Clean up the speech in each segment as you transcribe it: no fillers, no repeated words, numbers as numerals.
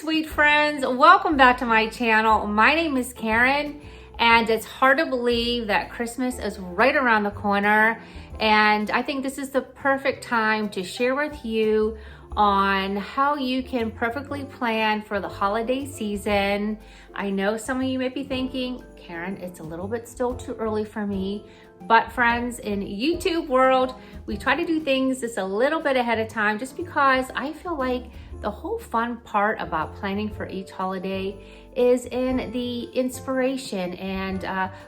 sweet friends. Welcome back to my channel. My name is Karen, and it's hard to believe that Christmas is right around the corner. And I think this is the perfect time to share with you on how you can perfectly plan for the holiday season. I know some of you may be thinking, Karen, it's a little bit still too early for me. But friends, in YouTube world, we try to do things just a little bit ahead of time just because I feel like the whole fun part about planning for each holiday is in the inspiration and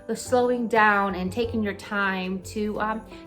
the slowing down and taking your time to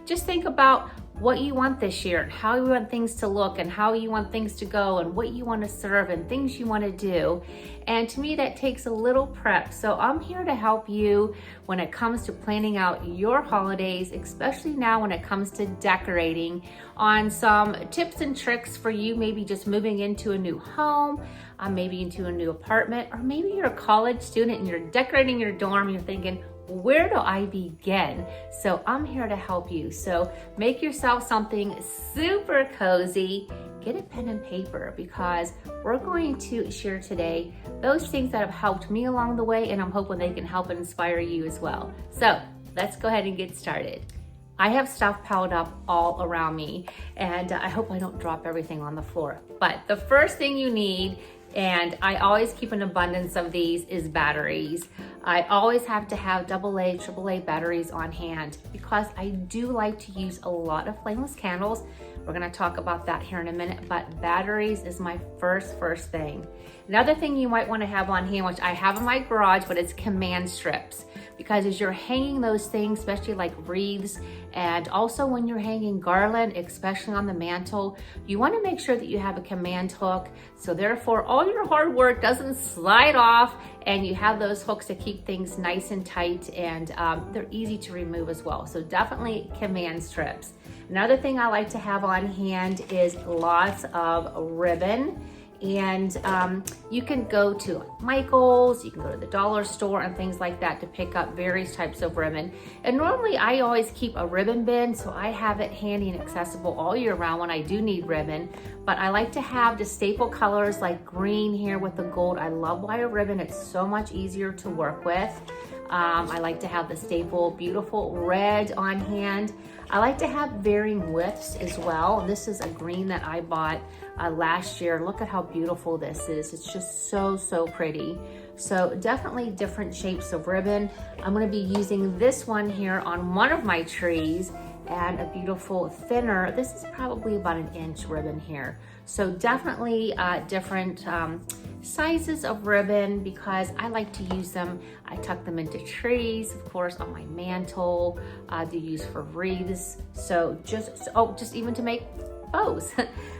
just think about what you want this year, and how you want things to look, and how you want things to go, and what you want to serve, and things you want to do. And to me, that takes a little prep. So I'm here to help you when it comes to planning out your holidays, especially now when it comes to decorating, on some tips and tricks for you, maybe just moving into a new home, maybe into a new apartment, or maybe you're a college student and you're decorating your dorm and you're thinking, where do I begin? So I'm here to help you. So make yourself something super cozy. Get a pen and paper because we're going to share today those things that have helped me along the way, and I'm hoping they can help and inspire you as well. So let's go ahead and get started. I have stuff piled up all around me, and I hope I don't drop everything on the floor. But the first thing you need, and I always keep an abundance of these, is batteries. I always have to have AA, AAA batteries on hand because I do like to use a lot of flameless candles. We're gonna talk about that here in a minute, but batteries is my first thing. Another thing you might wanna have on hand, which I have in my garage, but it's command strips. Because as you're hanging those things, especially like wreaths, and also when you're hanging garland, especially on the mantle, you wanna make sure that you have a command hook. So therefore, all your hard work doesn't slide off, and you have those hooks to keep things nice and tight, and they're easy to remove as well. So definitely command strips. Another thing I like to have on hand is lots of ribbon. And you can go to Michael's, you can go to the dollar store and things like that to pick up various types of ribbon. And normally I always keep a ribbon bin, so I have it handy and accessible all year round when I do need ribbon. But I like to have the staple colors like green here with the gold. I love wire ribbon, it's so much easier to work with. I like to have the staple beautiful red on hand. I like to have varying widths as well. This is a green that I bought last year. Look at how beautiful this is. It's just so pretty. So definitely different shapes of ribbon. I'm gonna be using this one here on one of my trees, and a beautiful thinner, this is probably about an inch ribbon here. So definitely different sizes of ribbon because I like to use them. I tuck them into trees, of course, on my mantle, to use for wreaths. So just even to make bows.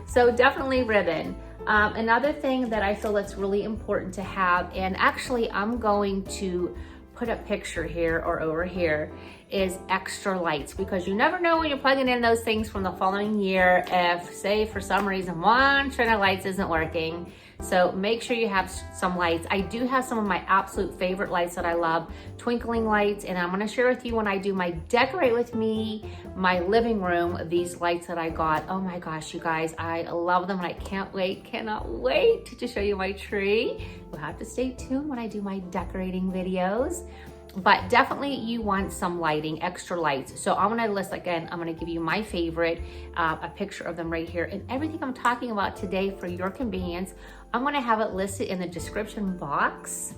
So definitely ribbon. Another thing that I feel that's really important to have, and actually I'm going to put a picture here or over here, is extra lights, because you never know when you're plugging in those things from the following year if, say, for some reason one string of lights isn't working. So make sure you have some lights. I do have some of my absolute favorite lights that I love, twinkling lights, and I'm gonna share with you when I do my decorate with me, my living room, these lights that I got. Oh my gosh, you guys, I love them and I cannot wait to show you my tree. You'll have to stay tuned when I do my decorating videos. But definitely you want some lighting, extra lights. So I'm gonna list, again, I'm gonna give you my favorite, a picture of them right here. And everything I'm talking about today for your convenience, I'm gonna have it listed in the description box.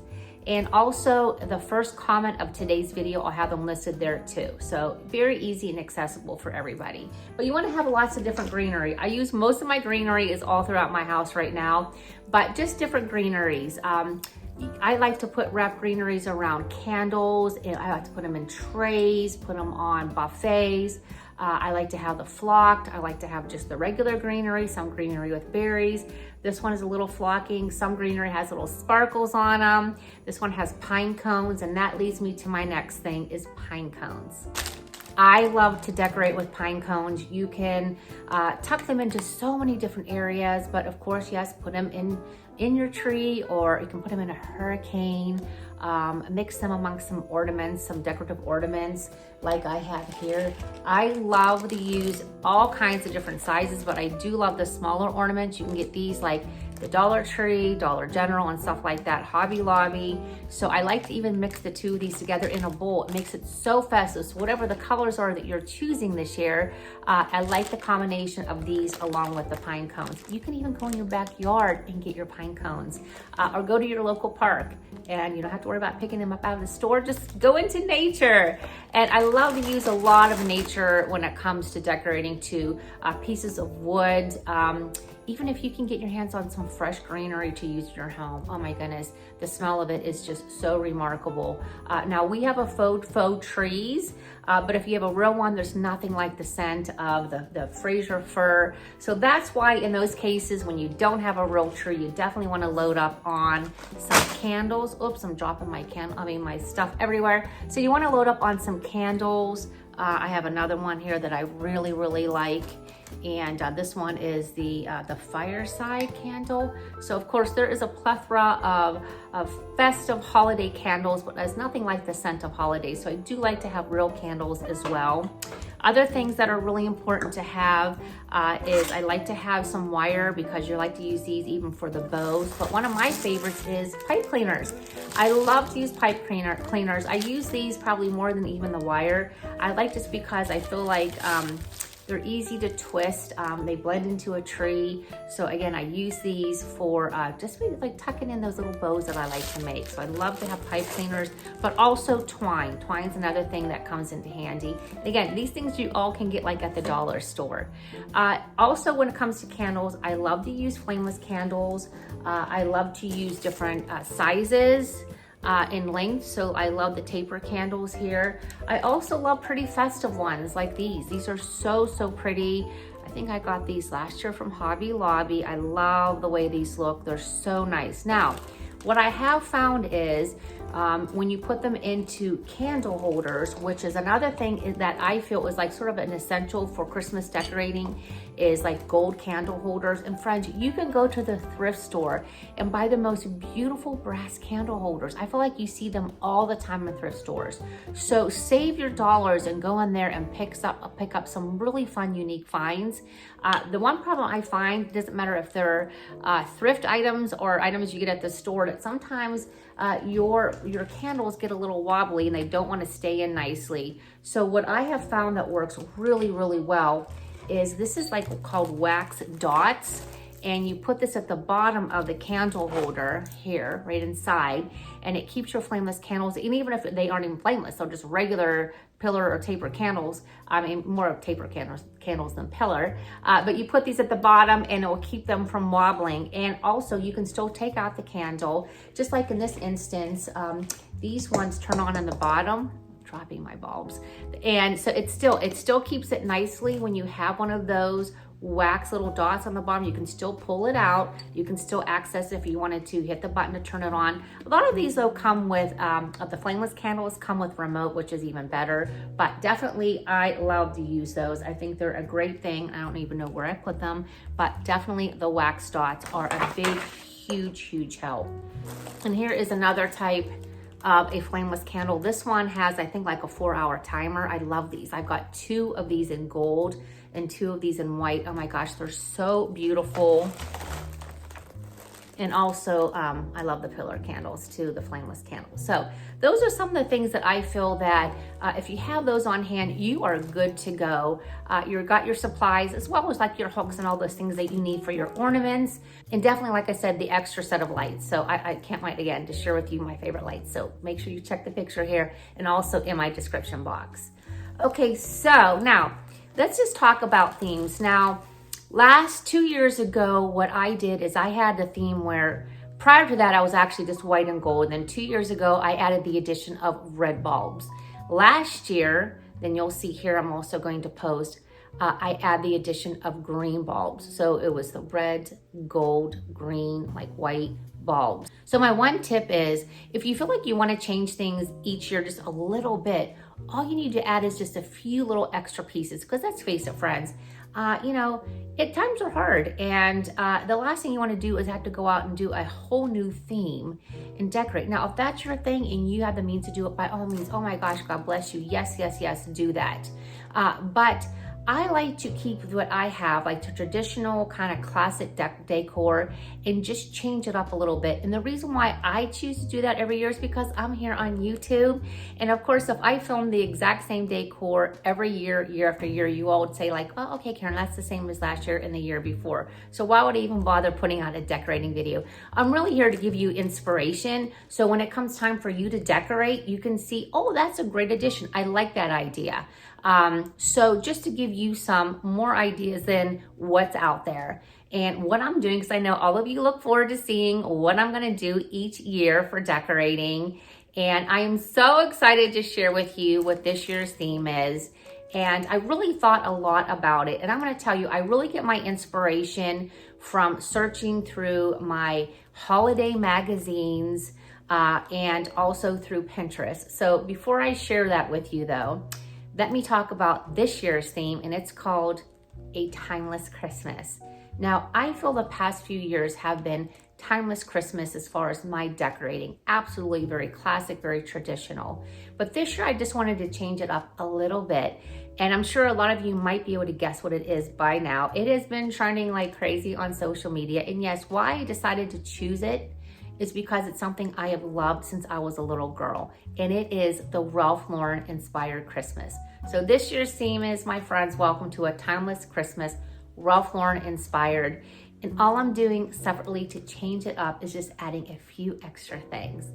And also the first comment of today's video, I'll have them listed there too. So very easy and accessible for everybody. But you wanna have lots of different greenery. I use most of my greenery is all throughout my house right now, but just different greeneries. I like to wrap greeneries around candles, and I like to put them in trays, put them on buffets. I like to have the flocked. I like to have just the regular greenery, some greenery with berries. This one is a little flocking. Some greenery has little sparkles on them. This one has pine cones, and that leads me to my next thing is pine cones. I love to decorate with pine cones. You can tuck them into so many different areas, but of course, yes, put them in your tree, or you can put them in a hurricane. Mix them amongst some ornaments, some decorative ornaments like I have here. I love to use all kinds of different sizes, but I do love the smaller ornaments. You can get these like the Dollar Tree, Dollar General, and stuff like that, Hobby Lobby. So I like to even mix the two of these together in a bowl. It makes it so festive. So whatever the colors are that you're choosing this year, I like the combination of these along with the pine cones. You can even go in your backyard and get your pine cones, or go to your local park, and you don't have to worry about picking them up out of the store. Just go into nature. And I love to use a lot of nature when it comes to decorating too. Pieces of wood, even if you can get your hands on some fresh greenery to use in your home. Oh my goodness, the smell of it is just so remarkable. Now we have a faux trees, but if you have a real one, there's nothing like the scent of the Fraser fir. So that's why in those cases, when you don't have a real tree, you definitely want to load up on some candles. Oops, I'm dropping my stuff everywhere. So you want to load up on some candles. I have another one here that I really like. And this one is the fireside candle. So of course there is a plethora of festive holiday candles, but there's nothing like the scent of holidays. So I do like to have real candles as well. Other things that are really important to have is I like to have some wire, because you like to use these even for the bows. But one of my favorites is pipe cleaners. I love to use pipe cleaners. I use these probably more than even the wire. I like this because I feel like they're easy to twist. They blend into a tree. So again, I use these for just like tucking in those little bows that I like to make. So I love to have pipe cleaners, but also twine. Twine's another thing that comes into handy. And again, these things you all can get like at the dollar store. Also, when it comes to candles, I love to use flameless candles. I love to use different sizes. In length, so I love the taper candles here. I also love pretty festive ones like these. These are so pretty. I think I got these last year from Hobby Lobby. I love the way these look. They're so nice. Now, what I have found is when you put them into candle holders, which is another thing that I feel is like sort of an essential for Christmas decorating, is like gold candle holders. And friends, you can go to the thrift store and buy the most beautiful brass candle holders. I feel like you see them all the time in thrift stores. So save your dollars and go in there and pick up some really fun, unique finds. The one problem I find, doesn't matter if they're thrift items or items you get at the store, that sometimes your candles get a little wobbly and they don't want to stay in nicely. So what I have found that works really well is this is like called wax dots, and you put this at the bottom of the candle holder here, right inside, and it keeps your flameless candles, and even if they aren't even flameless, they're just regular pillar or taper candles. I mean, more of taper candles than pillar, but you put these at the bottom and it will keep them from wobbling. And also you can still take out the candle, just like in this instance, these ones turn on the bottom. Dropping my bulbs. And so it still keeps it nicely. When you have one of those wax little dots on the bottom, you can still pull it out. You can still access it if you wanted to hit the button to turn it on. A lot of these though come with, the flameless candles come with remote, which is even better, but definitely I love to use those. I think they're a great thing. I don't even know where I put them, but definitely the wax dots are a big, huge help. And here is another type of a flameless candle. This one has, I think, like a 4-hour timer. I love these. I've got 2 of these in gold and 2 of these in white. Oh my gosh, they're so beautiful. And also, I love the pillar candles too, the flameless candles. So those are some of the things that I feel that if you have those on hand, you are good to go. You've got your supplies as well as like your hooks and all those things that you need for your ornaments. And definitely, like I said, the extra set of lights. So I can't wait again to share with you my favorite lights. So make sure you check the picture here and also in my description box. Okay, so now let's just talk about themes. Now, 2 years ago, what I did is I had a theme where prior to that, I was actually just white and gold. And then 2 years ago, I added the addition of red bulbs. Last year, then you'll see here, I'm also going to post, I add the addition of green bulbs. So it was the red, gold, green, like white bulbs. So my one tip is, if you feel like you want to change things each year just a little bit, all you need to add is just a few little extra pieces. Because let's face it, friends, times are hard, and the last thing you want to do is have to go out and do a whole new theme and decorate. Now, if that's your thing and you have the means to do it, by all means, oh my gosh, God bless you. Yes, do that. But I like to keep what I have, like the traditional kind of classic decor, and just change it up a little bit. And the reason why I choose to do that every year is because I'm here on YouTube. And of course, if I film the exact same decor every year, year after year, you all would say like, oh, okay, Karen, that's the same as last year and the year before. So why would I even bother putting out a decorating video? I'm really here to give you inspiration. So when it comes time for you to decorate, you can see, oh, that's a great addition. I like that idea. So just to give you some more ideas than what's out there and what I'm doing, because I know all of you look forward to seeing what I'm going to do each year for decorating. And I am so excited to share with you what this year's theme is. And I really thought a lot about it. And I'm going to tell you, I really get my inspiration from searching through my holiday magazines and also through Pinterest. So before I share that with you though, let me talk about this year's theme, and it's called A Timeless Christmas. Now, I feel the past few years have been timeless Christmas as far as my decorating. Absolutely very classic, very traditional. But this year, I just wanted to change it up a little bit. And I'm sure a lot of you might be able to guess what it is by now. It has been trending like crazy on social media. And yes, why I decided to choose it is because it's something I have loved since I was a little girl, and it is the Ralph Lauren inspired Christmas. So this year's theme is, my friends, welcome to a timeless Christmas, Ralph Lauren inspired. And all I'm doing separately to change it up is just adding a few extra things.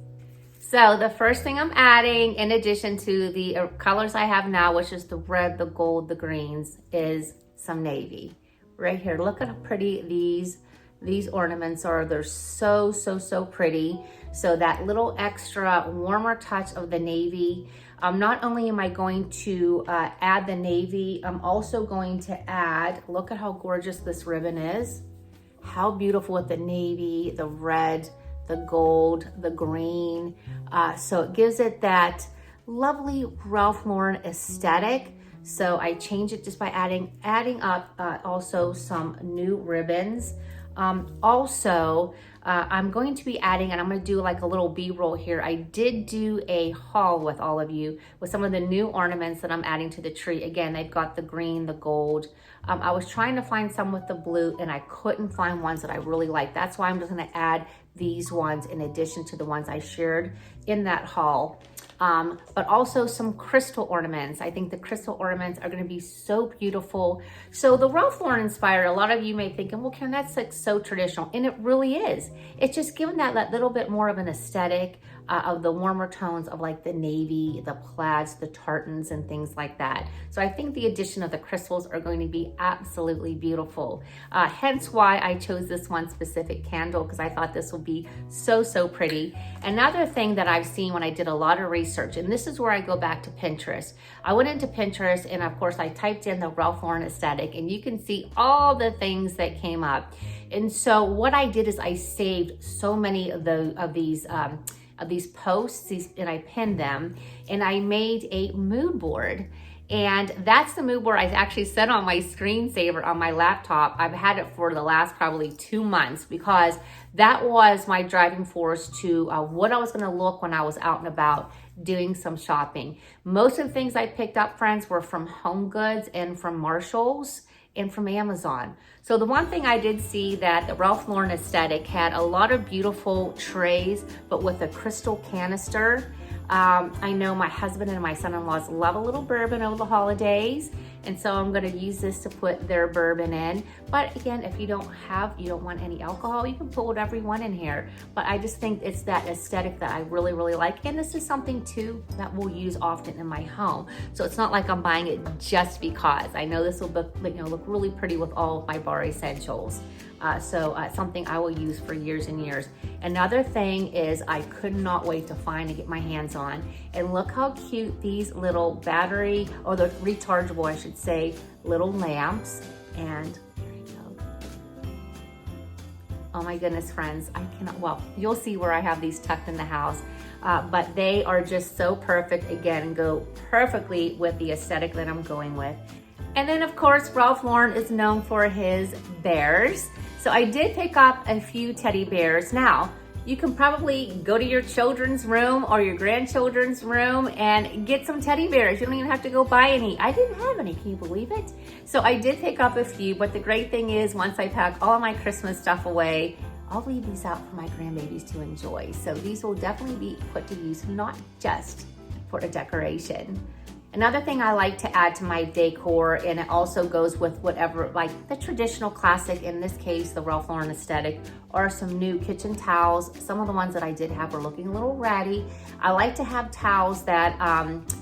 So the first thing I'm adding, in addition to the colors I have now, which is the red, the gold, the greens, is some navy. Right here, look at how pretty these ornaments are. They're so, so, so pretty. So that little extra warmer touch of the navy. Not only am I going to add the navy, I'm also going to add, look at how gorgeous this ribbon is. How beautiful with the navy, the red, the gold, the green. So it gives it that lovely Ralph Lauren aesthetic. So I change it just by adding up also some new ribbons. I'm going to be adding, and I'm going to do like a little B-roll here. I did do a haul with all of you with some of the new ornaments that I'm adding to the tree. Again, they've got the green, the gold. I was trying to find some with the blue, and I couldn't find ones that I really like. That's why I'm just going to add these ones in addition to the ones I shared in that haul. But also some crystal ornaments. I think the crystal ornaments are going to be so beautiful. So the Ralph Lauren inspired, a lot of you may think, well, Karen, that's like so traditional. And it really is. It's just given that little bit more of an aesthetic of the warmer tones of like the navy, the plaids, the tartans, and things like that. So I think the addition of the crystals are going to be absolutely beautiful. Hence why I chose this one specific candle, because I thought this would be so, so pretty. Another thing that I've seen when I did a lot of research, and this is where I go back to Pinterest. I went into Pinterest, and of course I typed in the Ralph Lauren aesthetic, and you can see all the things that came up. And so what I did is I saved so many of these posts, and I pinned them, and I made a mood board. And that's the mood board I actually set on my screensaver on my laptop. I've had it for the last probably 2 months, because that was my driving force to what I was gonna look when I was out and about doing some shopping. Most of the things I picked up, friends, were from Home Goods and from Marshalls and from Amazon. So the one thing I did see that the Ralph Lauren aesthetic had a lot of beautiful trays, but with a crystal canister. I know my husband and my son-in-laws love a little bourbon over the holidays, and so I'm gonna use this to put their bourbon in. But again, if you don't want any alcohol, you can put whatever you want in here. But I just think it's that aesthetic that I really, really like. And this is something too that we'll use often in my home. So it's not like I'm buying it just because. I know this will look really pretty with all of my bar essentials. Something I will use for years and years. Another thing is I could not wait to find and get my hands on. And look how cute these little battery, or the rechargeable, I should say, little lamps. And there you go. Oh my goodness, friends, I cannot, well, you'll see where I have these tucked in the house. But they are just so perfect, again, and go perfectly with the aesthetic that I'm going with. And then of course, Ralph Lauren is known for his bears. So I did pick up a few teddy bears. Now, you can probably go to your children's room or your grandchildren's room and get some teddy bears. You don't even have to go buy any. I didn't have any, can you believe it? So I did pick up a few, but the great thing is once I pack all of my Christmas stuff away, I'll leave these out for my grandbabies to enjoy. So these will definitely be put to use, not just for a decoration. Another thing I like to add to my decor, and it also goes with whatever, like the traditional classic, in this case, the Ralph Lauren aesthetic, are some new kitchen towels. Some of the ones that I did have were looking a little ratty. I like to have towels that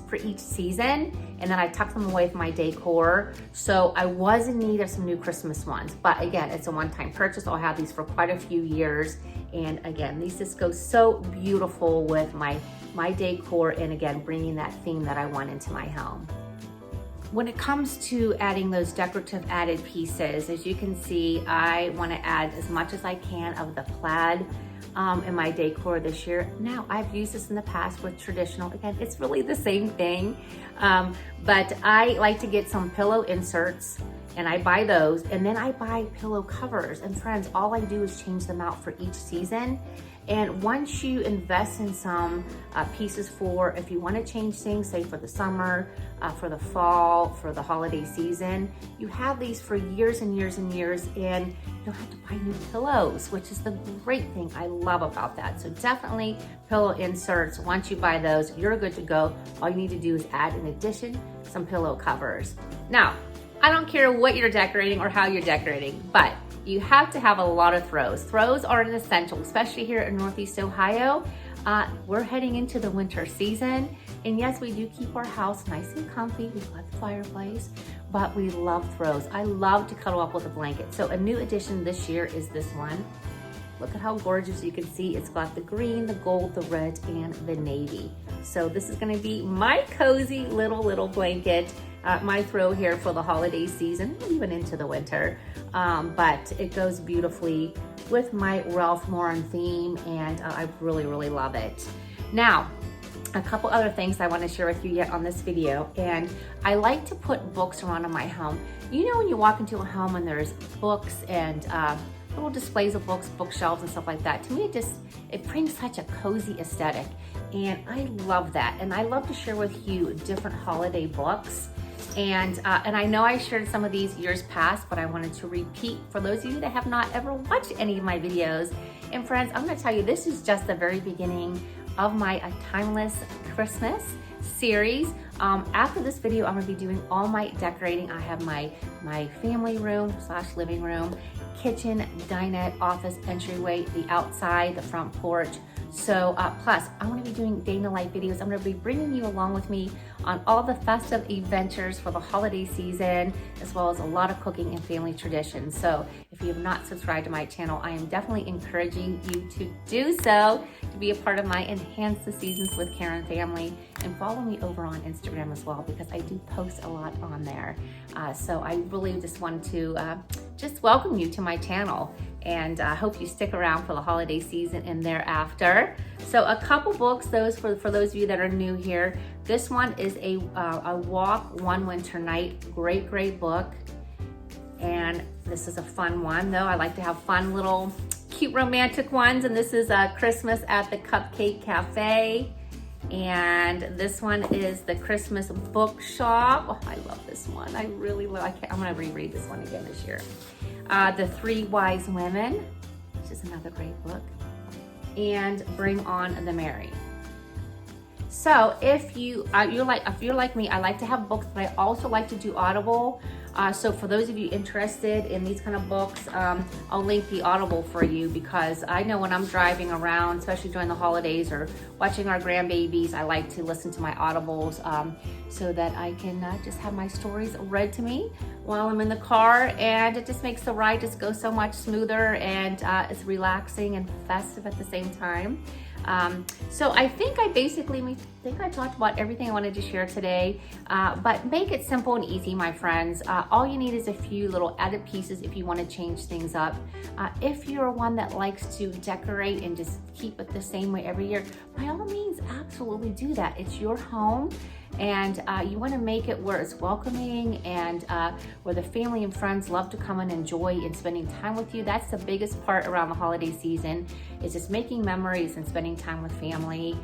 for each season, and then I tuck them away from my decor. So I was in need of some new Christmas ones, but again, it's a one-time purchase. I'll have these for quite a few years. And again, these just go so beautiful with my decor, and again, bringing that theme that I want into my home. When it comes to adding those decorative added pieces, as you can see, I want to add as much as I can of the plaid in my decor this year. Now, I've used this in the past with traditional. Again, it's really the same thing, but I like to get some pillow inserts, and I buy those, and then I buy pillow covers. And friends, all I do is change them out for each season. And once you invest in some pieces for, if you want to change things, say for the summer, for the fall, for the holiday season, you have these for years and years and years, and you don't have to buy new pillows, which is the great thing I love about that. So definitely pillow inserts. Once you buy those, you're good to go. All you need to do is add, in addition, some pillow covers. Now, I don't care what you're decorating or how you're decorating, but you have to have a lot of throws. Throws are an essential, especially here in Northeast Ohio. We're heading into the winter season, and yes, we do keep our house nice and comfy. We've got the fireplace, but we love throws. I love to cuddle up with a blanket. So a new addition this year is this one. Look at how gorgeous you can see. It's got the green, the gold, the red, and the navy. So this is gonna be my cozy little blanket, my throw here for the holiday season, even into the winter. But it goes beautifully with my Ralph Lauren theme, and I really love it. Now, a couple other things I want to share with you yet on this video, and I like to put books around in my home. You know, when you walk into a home and there's books and little displays of books, bookshelves and stuff like that, to me it brings such a cozy aesthetic, and I love that. And I love to share with you different holiday books. And I know I shared some of these years past, but I wanted to repeat for those of you that have not ever watched any of my videos. And friends, I'm gonna tell you, this is just the very beginning of my Timeless Christmas series. After this video, I'm gonna be doing all my decorating. I have my family room / living room, kitchen, dinette, office, entryway, the outside, the front porch. So plus I'm going to be doing day in the life videos. I'm going to be bringing you along with me on all the festive adventures for the holiday season, as well as a lot of cooking and family traditions. So if you have not subscribed to my channel, I am definitely encouraging you to do so, to be a part of my Enhance the Seasons with Karen family, and follow me over on Instagram as well, because I do post a lot on there. So I really just want to just welcome you to my channel, and I hope you stick around for the holiday season and thereafter. So a couple books, those for those of you that are new here. This one is a Walk One Winter Night. Great book. And this is a fun one though. I like to have fun little cute romantic ones. And this is Christmas at the Cupcake Cafe. And this one is the Christmas Bookshop. Oh, I love this one. I really love, I'm gonna reread this one again this year. The Three Wise Women, which is another great book, and Bring On the Merry. So if you're like me, I like to have books, but I also like to do Audible. So for those of you interested in these kind of books, I'll link the Audible for you, because I know when I'm driving around, especially during the holidays or watching our grandbabies, I like to listen to my Audibles so that I can just have my stories read to me while I'm in the car, and it just makes the ride just go so much smoother, and it's relaxing and festive at the same time. So I think I talked about everything I wanted to share today, but make it simple and easy, my friends. All you need is a few little added pieces if you want to change things up. If you're one that likes to decorate and just keep it the same way every year, by all means, absolutely do that. It's your home, And you want to make it where it's welcoming and where the family and friends love to come and enjoy and spending time with you. That's the biggest part around the holiday season, is just making memories and spending time with family.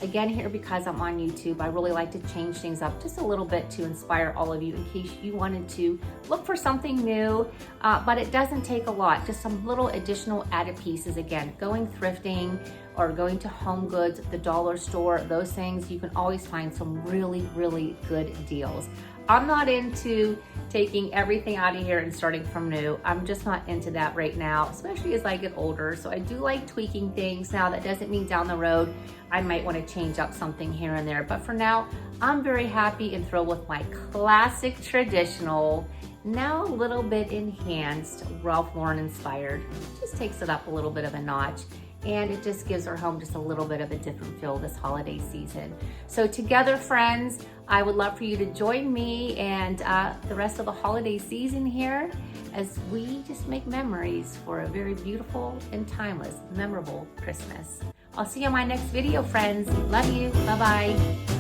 Again, here, because I'm on YouTube, I really like to change things up just a little bit to inspire all of you in case you wanted to look for something new, but it doesn't take a lot, just some little additional added pieces. Again, going thrifting or going to Home Goods, the dollar store, those things, you can always find some really good deals. I'm not into taking everything out of here and starting from new. I'm just not into that right now, especially as I get older. So I do like tweaking things. Now, that doesn't mean down the road I might want to change up something here and there. But for now, I'm very happy and thrilled with my classic traditional, now a little bit enhanced, Ralph Lauren inspired. Just takes it up a little bit of a notch. And it just gives our home just a little bit of a different feel this holiday season. So together, friends, I would love for you to join me and the rest of the holiday season here as we just make memories for a very beautiful and timeless, memorable Christmas. I'll see you on my next video, friends. Love you. Bye-bye.